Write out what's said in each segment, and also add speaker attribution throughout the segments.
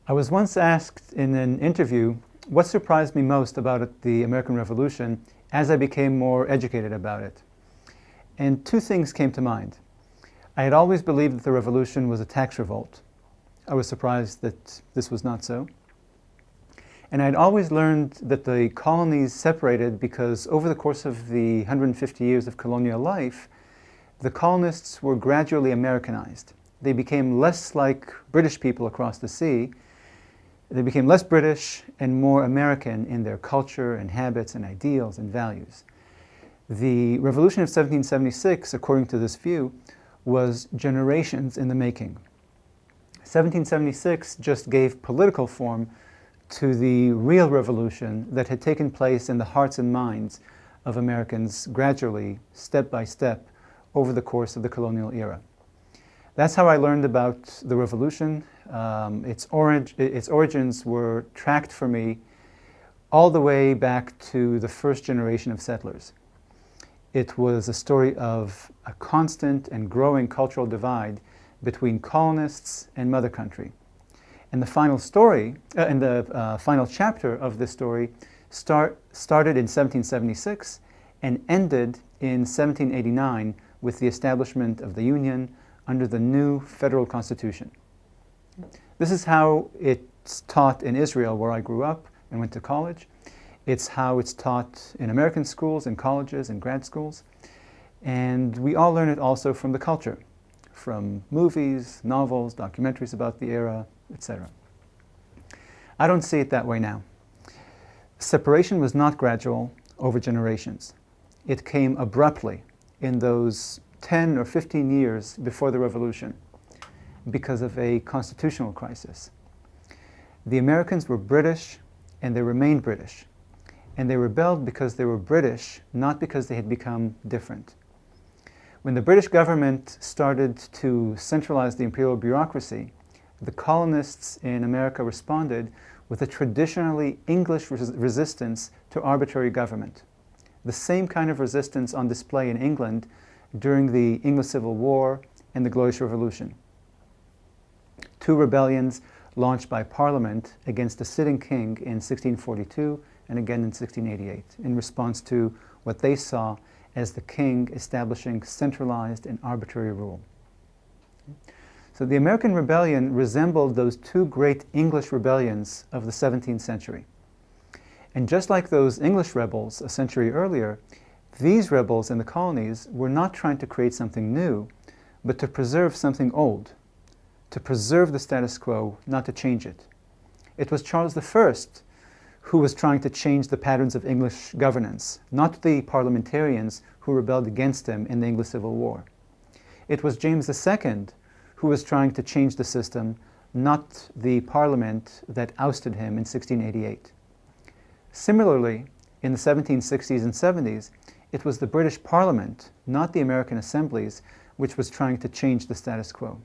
Speaker 1: I was once asked in an interview what surprised me most about the American Revolution as I became more educated about it. And two things came to mind. I had always believed that the revolution was a tax revolt. I was surprised that this was not so. And I had always learned that the colonies separated because over the course of the 150 years of colonial life, the colonists were gradually Americanized. They became less like British people across the sea. They became less British and more American in their culture and habits and ideals and values. The Revolution of 1776, according to this view, was generations in the making. 1776 just gave political form to the real revolution that had taken place in the hearts and minds of Americans gradually, step by step, over the course of the colonial era. That's how I learned about the revolution. Its origins were tracked for me all the way back to the first generation of settlers. It was a story of a constant and growing cultural divide between colonists and mother country. And the final story, final chapter of this story started in 1776 and ended in 1789 with the establishment of the Union under the new federal constitution. This is how it's taught in Israel, where I grew up and went to college. It's how it's taught in American schools and colleges and grad schools. And we all learn it also from the culture, from movies, novels, documentaries about the era, etc. I don't see it that way now. Separation was not gradual over generations. It came abruptly in those 10 or 15 years before the revolution because of a constitutional crisis. The Americans were British and they remained British. And they rebelled because they were British, not because they had become different. When the British government started to centralize the imperial bureaucracy, the colonists in America responded with a traditionally English resistance to arbitrary government. The same kind of resistance on display in England during the English Civil War and the Glorious Revolution. Two rebellions launched by Parliament against the sitting king in 1642 and again in 1688 in response to what they saw as the king establishing centralized and arbitrary rule. So the American Rebellion resembled those two great English rebellions of the 17th century. And just like those English rebels a century earlier, these rebels in the colonies were not trying to create something new, but to preserve something old, to preserve the status quo, not to change it. It was Charles I who was trying to change the patterns of English governance, not the parliamentarians who rebelled against him in the English Civil War. It was James II who was trying to change the system, not the parliament that ousted him in 1688. Similarly, in the 1760s and 70s, it was the British Parliament, not the American assemblies, which was trying to change the status quo.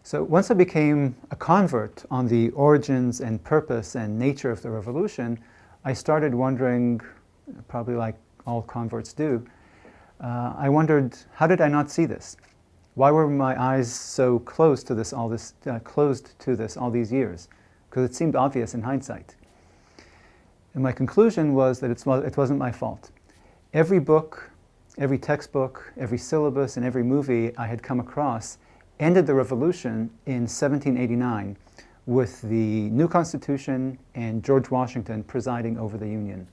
Speaker 1: So once I became a convert on the origins and purpose and nature of the revolution, I started wondering, probably like all converts do, I wondered, how did I not see this? Why were my eyes so closed to this all these years? Because it seemed obvious in hindsight. And my conclusion was that it wasn't my fault. Every book, every textbook, every syllabus, and every movie I had come across ended the revolution in 1789 with the new Constitution and George Washington presiding over the Union.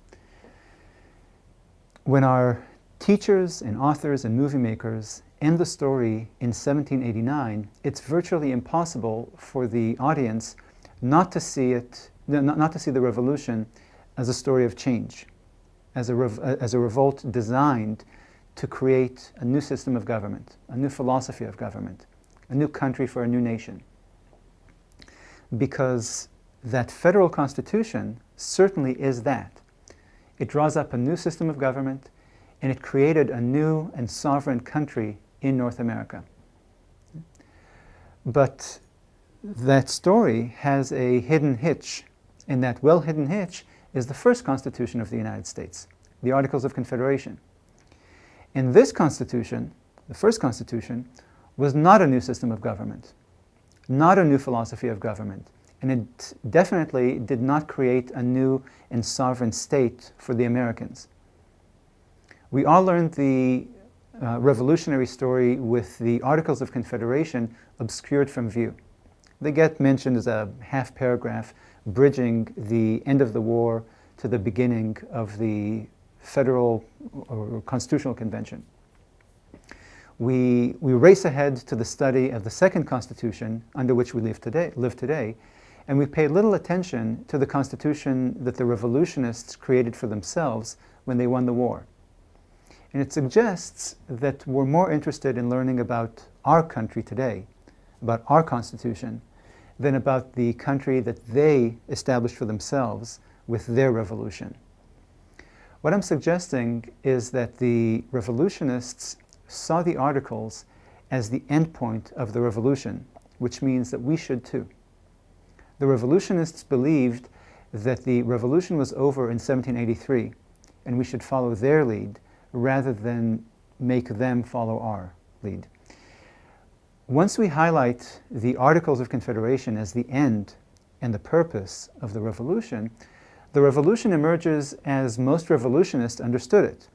Speaker 1: When our teachers and authors and movie makers end the story in 1789, it's virtually impossible for the audience not to see the revolution as a story of change, as a revolt designed to create a new system of government, a new philosophy of government, a new country for a new nation. Because that federal constitution certainly is that. It draws up a new system of government, and it created a new and sovereign country in North America. But that story has a hidden hitch, and that well-hidden hitch is the first Constitution of the United States, the Articles of Confederation. And this Constitution, the first Constitution, was not a new system of government, not a new philosophy of government, and it definitely did not create a new and sovereign state for the Americans. We all learned the revolutionary story with the Articles of Confederation obscured from view. They get mentioned as a half paragraph bridging the end of the war to the beginning of the Federal or Constitutional Convention. We race ahead to the study of the second Constitution under which we live today, and we pay little attention to the Constitution that the revolutionists created for themselves when they won the war. And it suggests that we're more interested in learning about our country today, about our Constitution, than about the country that they established for themselves with their revolution. What I'm suggesting is that the revolutionists saw the Articles as the endpoint of the revolution, which means that we should too. The revolutionists believed that the revolution was over in 1783, and we should follow their lead rather than make them follow our lead. Once we highlight the Articles of Confederation as the end and the purpose of the revolution emerges as most revolutionists understood it,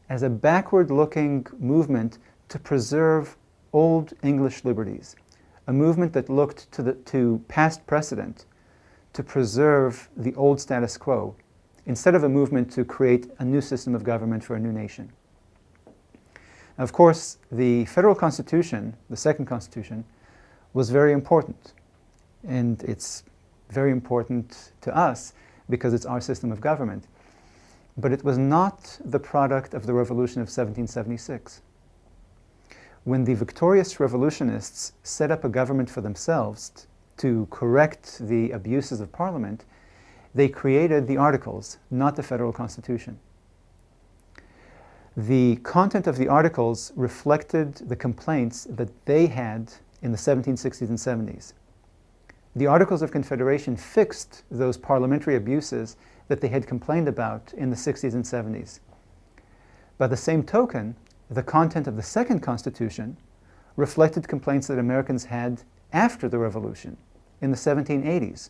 Speaker 1: as a backward-looking movement to preserve old English liberties, a movement that looked to past precedent to preserve the old status quo, instead of a movement to create a new system of government for a new nation. Of course, the Federal Constitution, the second Constitution, was very important. And it's very important to us because it's our system of government. But it was not the product of the Revolution of 1776. When the victorious revolutionists set up a government for themselves to correct the abuses of Parliament, they created the Articles, not the Federal Constitution. The content of the Articles reflected the complaints that they had in the 1760s and 70s. The Articles of Confederation fixed those parliamentary abuses that they had complained about in the 60s and 70s. By the same token, the content of the second Constitution reflected complaints that Americans had after the Revolution, in the 1780s.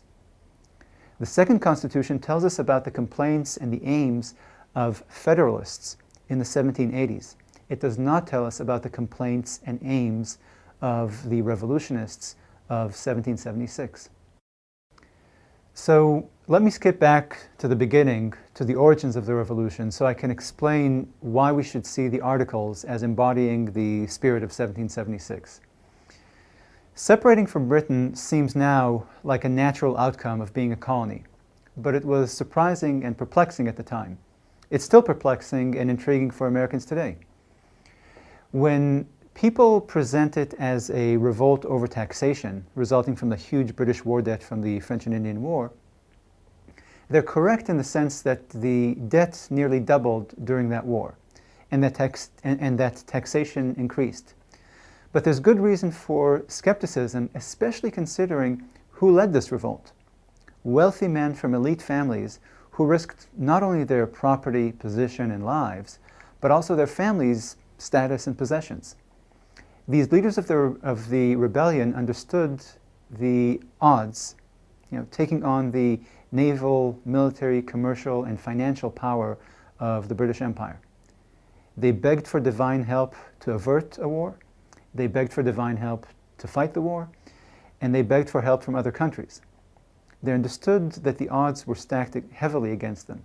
Speaker 1: The second Constitution tells us about the complaints and the aims of Federalists in the 1780s. It does not tell us about the complaints and aims of the revolutionists of 1776. So let me skip back to the beginning, to the origins of the revolution, so I can explain why we should see the Articles as embodying the spirit of 1776. Separating from Britain seems now like a natural outcome of being a colony, but it was surprising and perplexing at the time. It's still perplexing and intriguing for Americans today. When people present it as a revolt over taxation resulting from the huge British war debt from the French and Indian War, they're correct in the sense that the debt nearly doubled during that war, and that taxation increased. But there's good reason for skepticism, especially considering who led this revolt. Wealthy men from elite families who risked not only their property, position, and lives, but also their families' status and possessions. These leaders of the rebellion understood the odds, taking on the naval, military, commercial, and financial power of the British Empire. They begged for divine help to avert a war, they begged for divine help to fight the war, and they begged for help from other countries. They understood that the odds were stacked heavily against them.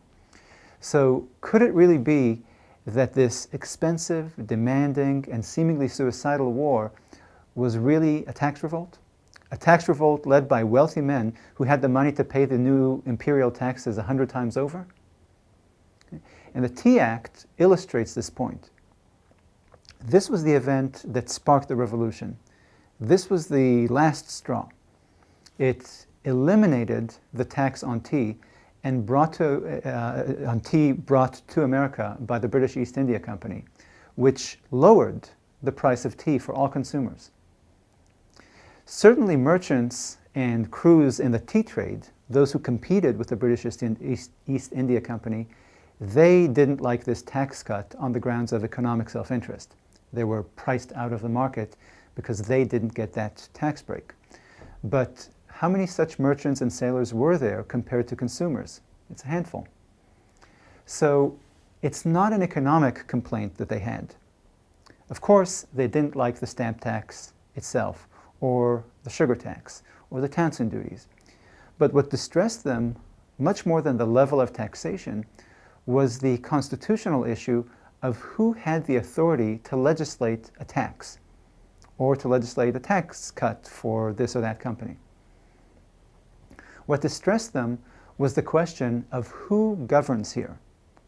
Speaker 1: So could it really be that this expensive, demanding, and seemingly suicidal war was really a tax revolt? A tax revolt led by wealthy men who had the money to pay the new imperial taxes 100 times over? And the Tea Act illustrates this point. This was the event that sparked the revolution. This was the last straw. It eliminated the tax on tea and brought to America by the British East India Company, which lowered the price of tea for all consumers. Certainly merchants and crews in the tea trade, those who competed with the British East India Company, they didn't like this tax cut on the grounds of economic self-interest. They were priced out of the market because they didn't get that tax break. But how many such merchants and sailors were there compared to consumers? It's a handful. So it's not an economic complaint that they had. Of course, they didn't like the stamp tax itself, or the sugar tax, or the Townshend duties. But what distressed them, much more than the level of taxation, was the constitutional issue of who had the authority to legislate a tax, or to legislate a tax cut for this or that company. What distressed them was the question of who governs here,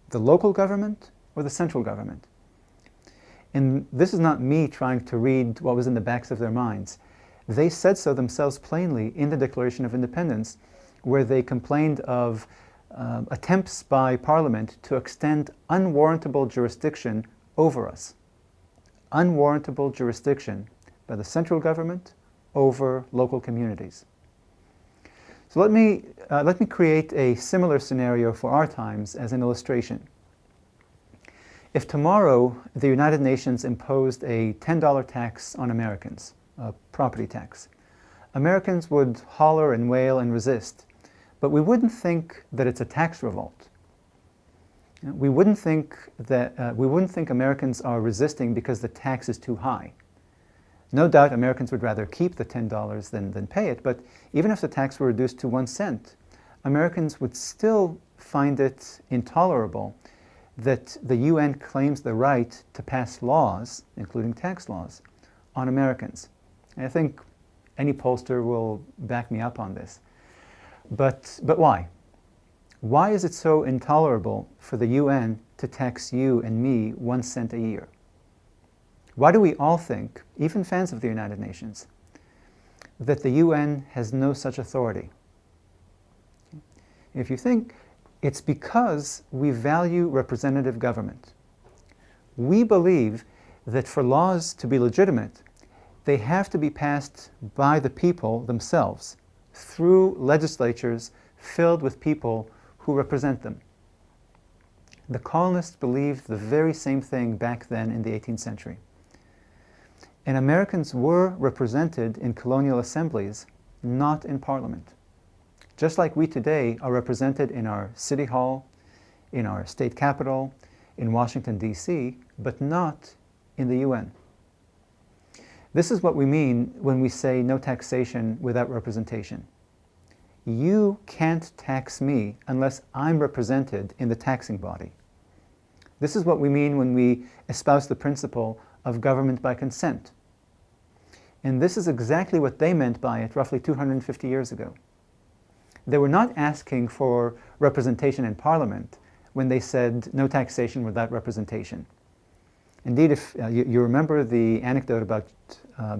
Speaker 1: the local government or the central government. And this is not me trying to read what was in the backs of their minds. They said so themselves plainly in the Declaration of Independence, where they complained of attempts by Parliament to extend unwarrantable jurisdiction over us. Unwarrantable jurisdiction by the central government over local communities. So let me create a similar scenario for our times as an illustration. If tomorrow the United Nations imposed a $10 tax on Americans, a property tax, Americans would holler and wail and resist, but we wouldn't think that it's a tax revolt. We wouldn't think Americans are resisting because the tax is too high. No doubt Americans would rather keep the $10 than pay it, but even if the tax were reduced to 1 cent, Americans would still find it intolerable that the UN claims the right to pass laws, including tax laws, on Americans. And I think any pollster will back me up on this. But why? Why is it so intolerable for the UN to tax you and me 1 cent a year? Why do we all think, even fans of the United Nations, that the UN has no such authority? If you think, it's because we value representative government. We believe that for laws to be legitimate, they have to be passed by the people themselves, through legislatures filled with people who represent them. The colonists believed the very same thing back then in the 18th century. And Americans were represented in colonial assemblies, not in Parliament. Just like we today are represented in our city hall, in our state capital, in Washington, D.C., but not in the UN. This is what we mean when we say no taxation without representation. You can't tax me unless I'm represented in the taxing body. This is what we mean when we espouse the principle of government by consent. And this is exactly what they meant by it roughly 250 years ago. They were not asking for representation in Parliament when they said no taxation without representation. Indeed, if you remember the anecdote about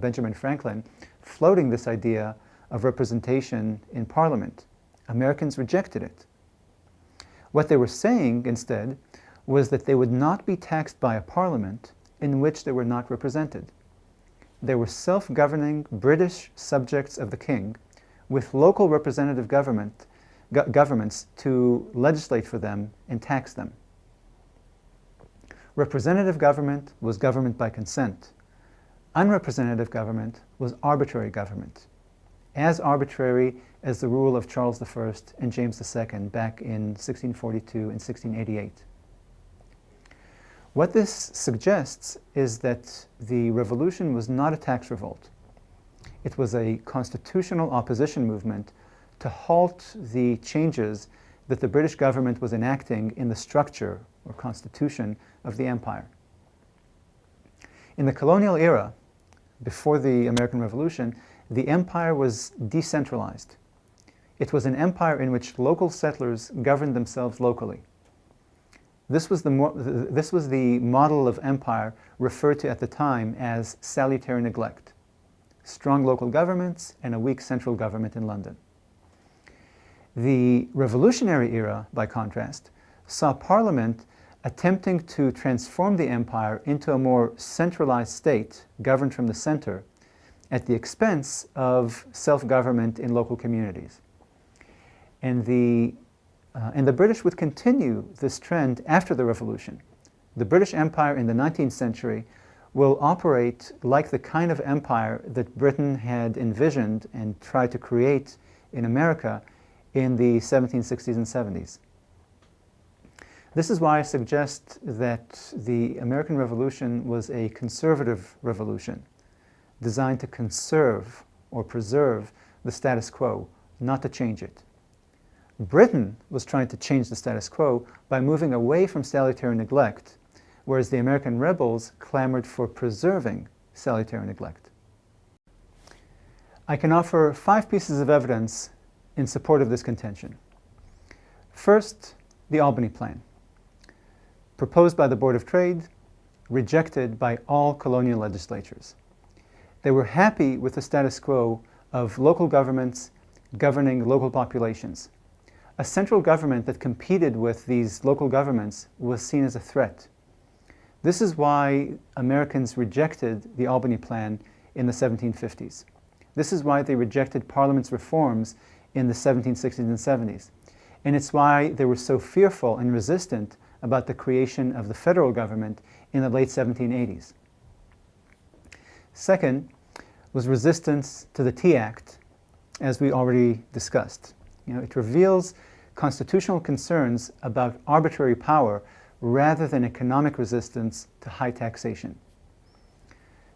Speaker 1: Benjamin Franklin floating this idea of representation in Parliament, Americans rejected it. What they were saying instead was that they would not be taxed by a Parliament in which they were not represented. They were self-governing British subjects of the king with local representative governments to legislate for them and tax them. Representative government was government by consent. Unrepresentative government was arbitrary government, as arbitrary as the rule of Charles I and James II back in 1642 and 1688. What this suggests is that the revolution was not a tax revolt. It was a constitutional opposition movement to halt the changes that the British government was enacting in the structure or constitution of the empire. In the colonial era, before the American Revolution, the empire was decentralized. It was an empire in which local settlers governed themselves locally. This was the model of empire referred to at the time as salutary neglect. Strong local governments and a weak central government in London. The revolutionary era, by contrast, saw Parliament attempting to transform the empire into a more centralized state governed from the center at the expense of self-government in local communities. And the British would continue this trend after the Revolution. The British Empire in the 19th century will operate like the kind of empire that Britain had envisioned and tried to create in America in the 1760s and 70s. This is why I suggest that the American Revolution was a conservative revolution, designed to conserve or preserve the status quo, not to change it. Britain was trying to change the status quo by moving away from salutary neglect, whereas the American rebels clamored for preserving salutary neglect. I can offer 5 pieces of evidence in support of this contention. First, the Albany Plan, proposed by the Board of Trade, rejected by all colonial legislatures. They were happy with the status quo of local governments governing local populations. A central government that competed with these local governments was seen as a threat. This is why Americans rejected the Albany Plan in the 1750s. This is why they rejected Parliament's reforms in the 1760s and 70s. And it's why they were so fearful and resistant about the creation of the federal government in the late 1780s. Second was resistance to the Tea Act, as we already discussed. It reveals constitutional concerns about arbitrary power rather than economic resistance to high taxation.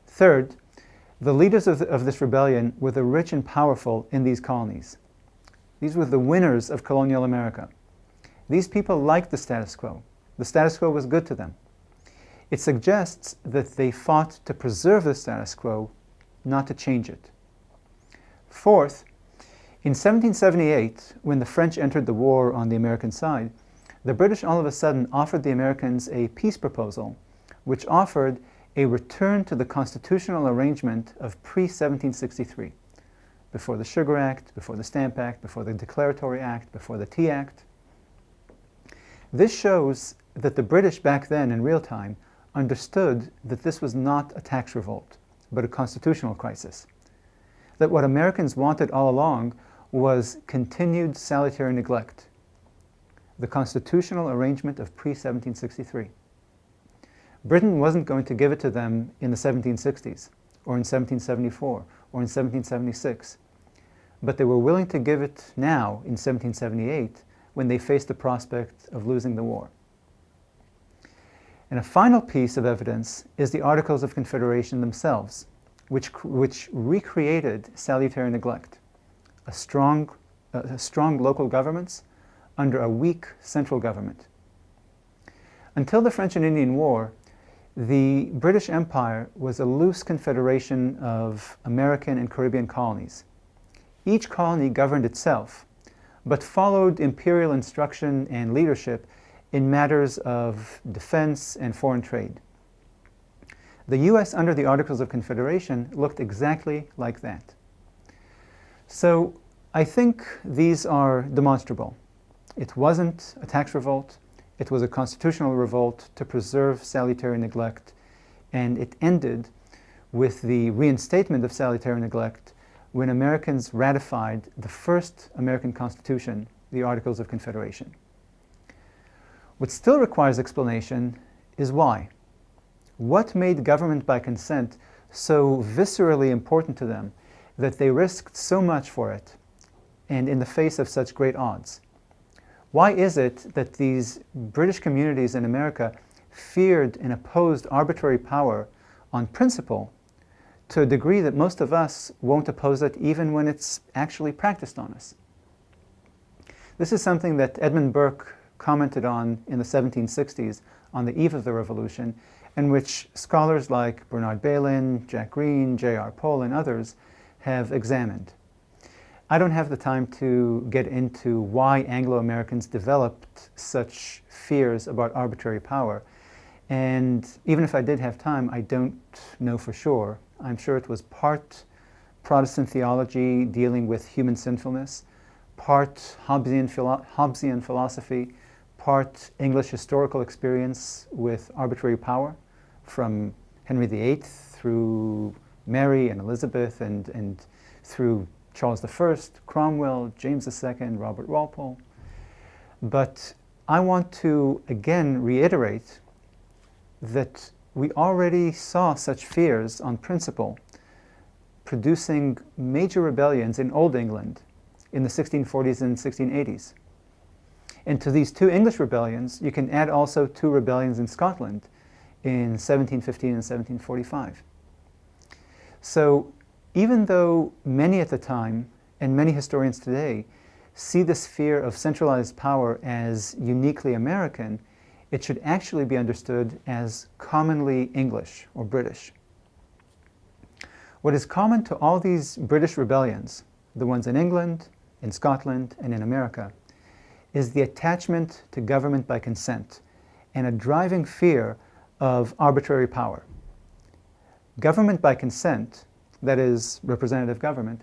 Speaker 1: Third, the leaders of this rebellion were the rich and powerful in these colonies. These were the winners of colonial America. These people liked the status quo. The status quo was good to them. It suggests that they fought to preserve the status quo, not to change it. Fourth, in 1778, when the French entered the war on the American side, the British all of a sudden offered the Americans a peace proposal, which offered a return to the constitutional arrangement of pre-1763, before the Sugar Act, before the Stamp Act, before the Declaratory Act, before the Tea Act. This shows that the British back then, in real time, understood that this was not a tax revolt, but a constitutional crisis. That what Americans wanted all along was continued salutary neglect, the constitutional arrangement of pre-1763. Britain wasn't going to give it to them in the 1760s, or in 1774, or in 1776, but they were willing to give it now in 1778 when they faced the prospect of losing the war. And a final piece of evidence is the Articles of Confederation themselves, which recreated salutary neglect, a strong local governments under a weak central government. Until the French and Indian War, the British Empire was a loose confederation of American and Caribbean colonies. Each colony governed itself, but followed imperial instruction and leadership in matters of defense and foreign trade. The U.S. under the Articles of Confederation looked exactly like that. So I think these are demonstrable. It wasn't a tax revolt. It was a constitutional revolt to preserve salutary neglect, and it ended with the reinstatement of salutary neglect when Americans ratified the first American Constitution, the Articles of Confederation. What still requires explanation is why. What made government by consent so viscerally important to them that they risked so much for it, and in the face of such great odds? Why is it that these British communities in America feared and opposed arbitrary power on principle to a degree that most of us won't oppose it even when it's actually practiced on us? This is something that Edmund Burke commented on in the 1760s on the eve of the Revolution, and which scholars like Bernard Bailyn, Jack Green, J.R. Pohl, and others have examined. I don't have the time to get into why Anglo-Americans developed such fears about arbitrary power. And even if I did have time, I don't know for sure. I'm sure it was part Protestant theology dealing with human sinfulness, part Hobbesian philosophy, part English historical experience with arbitrary power from Henry VIII through Mary and Elizabeth and through Charles I, Cromwell, James II, Robert Walpole. But I want to again reiterate that we already saw such fears on principle, producing major rebellions in Old England in the 1640s and 1680s. And to these two English rebellions, you can add also two rebellions in Scotland in 1715 and 1745. So even though many at the time, and many historians today, see this fear of centralized power as uniquely American, it should actually be understood as commonly English or British. What is common to all these British rebellions, the ones in England, in Scotland, and in America, is the attachment to government by consent and a driving fear of arbitrary power. Government by consent, that is, representative government,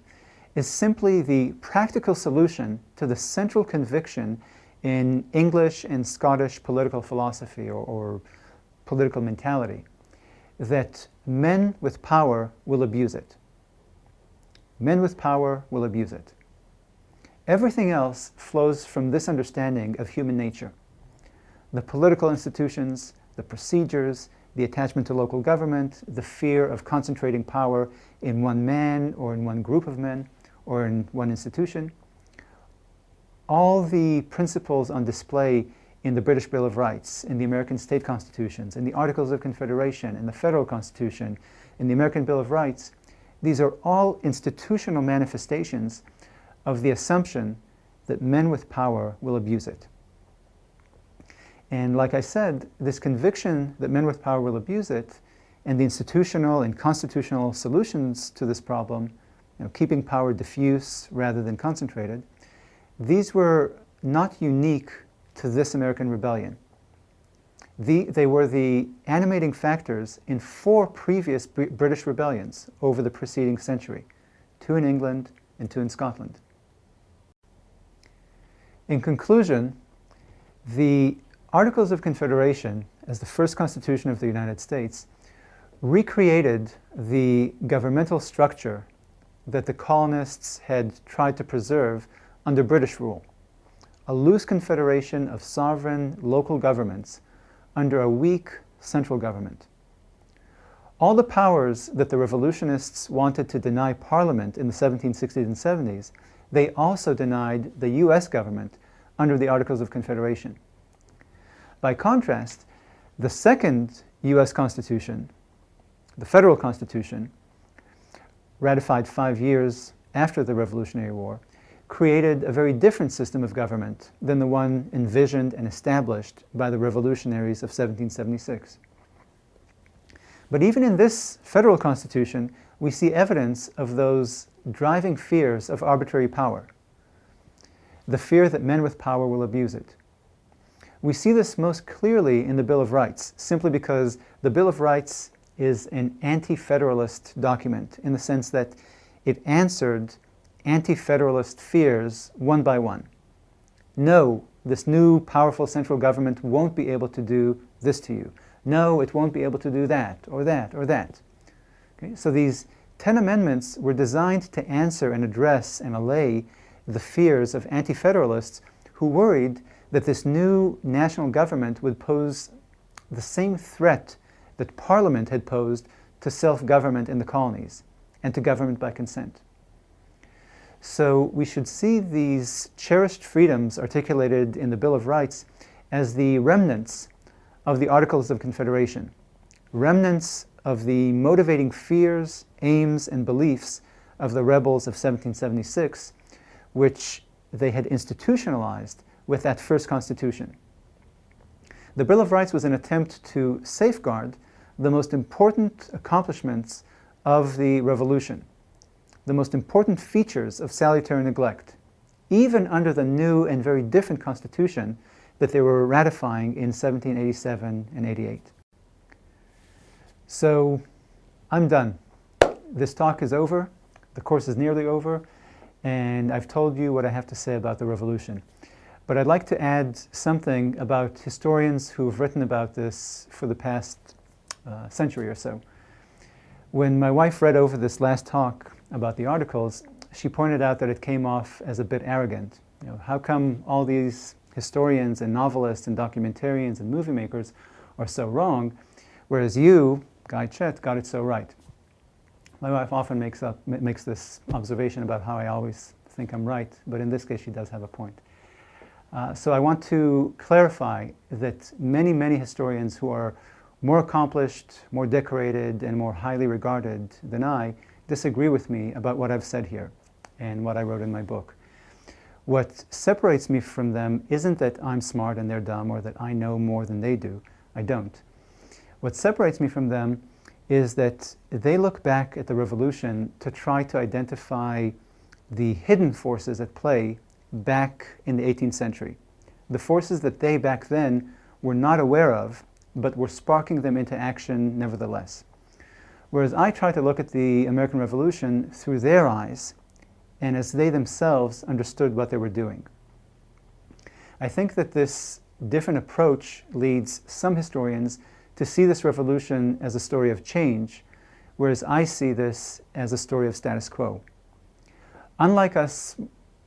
Speaker 1: is simply the practical solution to the central conviction in English and Scottish political philosophy or political mentality that men with power will abuse it. Men with power will abuse it. Everything else flows from this understanding of human nature. The political institutions, the procedures, the attachment to local government, the fear of concentrating power in one man or in one group of men or in one institution. All the principles on display in the British Bill of Rights, in the American state constitutions, in the Articles of Confederation, in the Federal Constitution, in the American Bill of Rights, these are all institutional manifestations of the assumption that men with power will abuse it. And like I said, this conviction that men with power will abuse it and the institutional and constitutional solutions to this problem, keeping power diffuse rather than concentrated, these were not unique to this American rebellion. They were the animating factors in 4 previous British rebellions over the preceding century, 2 in England and 2 in Scotland. In conclusion, the Articles of Confederation, as the first Constitution of the United States, recreated the governmental structure that the colonists had tried to preserve under British rule, a loose confederation of sovereign local governments under a weak central government. All the powers that the revolutionists wanted to deny Parliament in the 1760s and 70s, they also denied the US government under the Articles of Confederation. By contrast, the second US Constitution, the Federal Constitution, ratified 5 years after the Revolutionary War, created a very different system of government than the one envisioned and established by the revolutionaries of 1776. But even in this federal constitution, we see evidence of those driving fears of arbitrary power, the fear that men with power will abuse it. We see this most clearly in the Bill of Rights, simply because the Bill of Rights is an anti-federalist document in the sense that it answered anti-federalist fears one by one. No, this new powerful central government won't be able to do this to you. No, it won't be able to do that, or that, or that. Okay? So these 10 amendments were designed to answer and address and allay the fears of anti-federalists who worried that this new national government would pose the same threat that Parliament had posed to self-government in the colonies and to government by consent. So we should see these cherished freedoms articulated in the Bill of Rights as the remnants of the Articles of Confederation, remnants of the motivating fears, aims, and beliefs of the rebels of 1776, which they had institutionalized with that first Constitution. The Bill of Rights was an attempt to safeguard the most important accomplishments of the Revolution, the most important features of salutary neglect, even under the new and very different Constitution that they were ratifying in 1787 and 88. So, I'm done. This talk is over, the course is nearly over, and I've told you what I have to say about the Revolution. But I'd like to add something about historians who have written about this for the past century or so. When my wife read over this last talk about the Articles, she pointed out that it came off as a bit arrogant. How come all these historians and novelists and documentarians and movie makers are so wrong whereas you, Guy Chet, got it so right. My wife often makes this observation about how I always think I'm right, but in this case she does have a point. So I want to clarify that many historians who are more accomplished, more decorated, and more highly regarded than I disagree with me about what I've said here and what I wrote in my book. What separates me from them isn't that I'm smart and they're dumb, or that I know more than they do. I don't. What separates me from them is that they look back at the revolution to try to identify the hidden forces at play back in the 18th century. The forces that they back then were not aware of, but were sparking them into action nevertheless. Whereas I try to look at the American Revolution through their eyes, and as they themselves understood what they were doing. I think that this different approach leads some historians to see this revolution as a story of change, whereas I see this as a story of status quo. Unlike us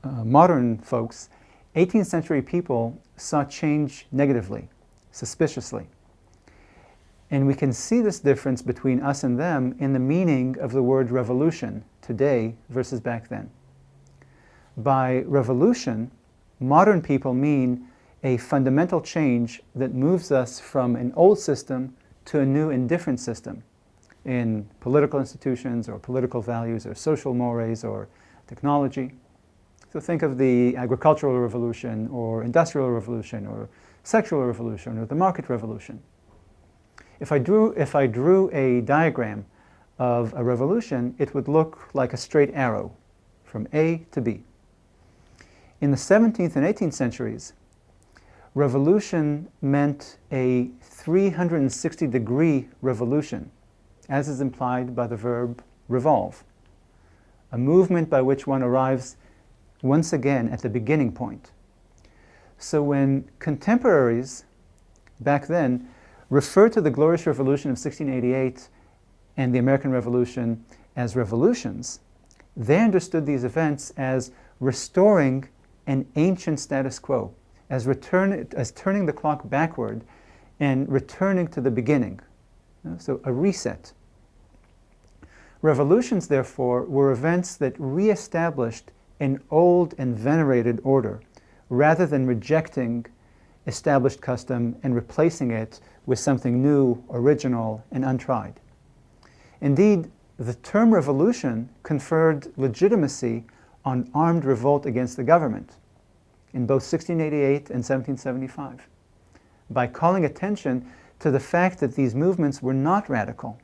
Speaker 1: modern folks, 18th century people saw change negatively, suspiciously. And we can see this difference between us and them in the meaning of the word revolution today versus back then. By revolution, modern people mean a fundamental change that moves us from an old system to a new and different system in political institutions or political values or social mores or technology. So think of the agricultural revolution or industrial revolution or sexual revolution or the market revolution. If I drew a diagram of a revolution, it would look like a straight arrow from A to B. In the 17th and 18th centuries, revolution meant a 360-degree revolution, as is implied by the verb revolve, a movement by which one arrives once again at the beginning point. So when contemporaries back then refer to the Glorious Revolution of 1688 and the American Revolution as revolutions, they understood these events as restoring an ancient status quo, as turning the clock backward and returning to the beginning. So a reset. Revolutions, therefore, were events that re-established an old and venerated order, rather than rejecting established custom and replacing it with something new, original, and untried. Indeed, the term revolution conferred legitimacy on armed revolt against the government in both 1688 and 1775, by calling attention to the fact that these movements were not radical,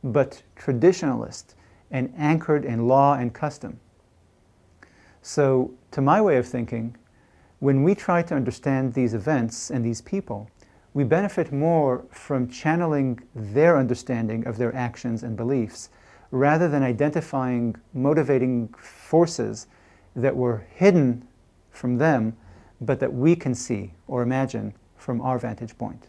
Speaker 1: but traditionalist and anchored in law and custom. So, to my way of thinking, when we try to understand these events and these people, we benefit more from channeling their understanding of their actions and beliefs, rather than identifying motivating forces that were hidden from them, but that we can see or imagine from our vantage point.